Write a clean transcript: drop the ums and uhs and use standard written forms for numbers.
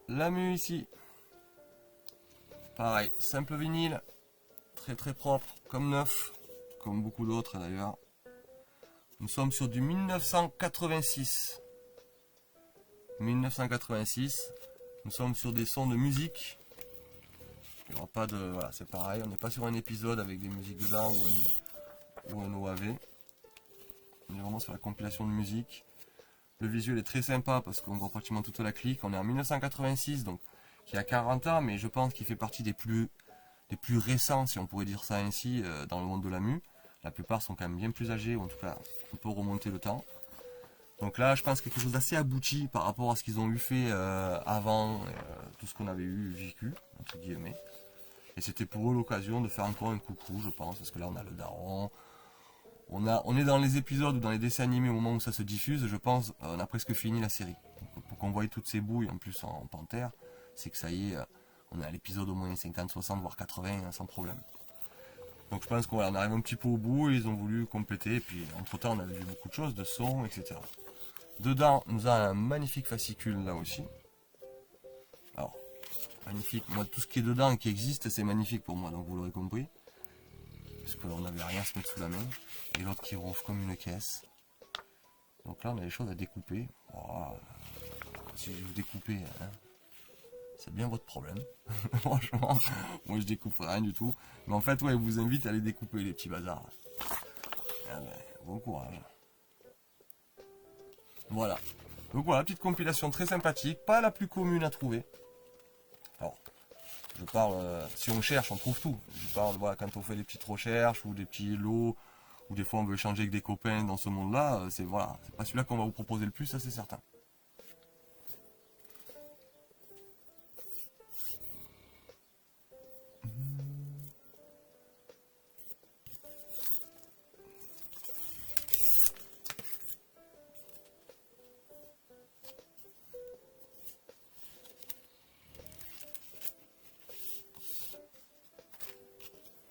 La mue ici. Pareil, simple vinyle. Très très propre, comme neuf. Comme beaucoup d'autres d'ailleurs. Nous sommes sur du 1986. 1986. Nous sommes sur des sons de musique. Il n'y aura pas de. Voilà, c'est pareil. On n'est pas sur un épisode avec des musiques dedans ou un OAV. On est vraiment sur la compilation de musique. Le visuel est très sympa parce qu'on voit pratiquement toute la clique. On est en 1986, donc qui a 40 ans, mais je pense qu'il fait partie des plus récents, si on pourrait dire ça ainsi, dans le monde de la mue. La plupart sont quand même bien plus âgés, ou en tout cas on peut remonter le temps. Donc là, je pense quelque chose d'assez abouti par rapport à ce qu'ils ont eu fait avant, tout ce qu'on avait eu vécu, entre guillemets. Et c'était pour eux l'occasion de faire encore un coucou, je pense, parce que là on a le daron. On est dans les épisodes ou dans les dessins animés au moment où ça se diffuse, je pense, on a presque fini la série. Donc, pour qu'on voie toutes ces bouilles, en plus en panthère, c'est que ça y est, on est à l'épisode au moins 50, 60, voire 80, sans problème. Donc je pense qu'on arrive un petit peu au bout, et ils ont voulu compléter, et puis entre temps on avait vu beaucoup de choses, de sons, etc. Dedans, on nous a un magnifique fascicule là aussi. Alors, magnifique, moi tout ce qui est dedans et qui existe, c'est magnifique pour moi, donc vous l'aurez compris. Parce qu'on n'avait rien à se mettre sous la main. Et l'autre qui ronfle comme une caisse. Donc là on a des choses à découper. Oh, si je vous découpez, hein, c'est bien votre problème. Franchement, moi je découpe rien du tout. Mais en fait, ouais, je vous invite à aller découper les petits bazars. Ah ben, bon courage. Voilà. Donc voilà, petite compilation très sympathique. Pas la plus commune à trouver. Alors, je parle, si on cherche, on trouve tout. Je parle, voilà, quand on fait des petites recherches ou des petits lots, ou des fois on veut échanger avec des copains dans ce monde-là, c'est voilà, c'est pas celui-là qu'on va vous proposer le plus, ça c'est certain.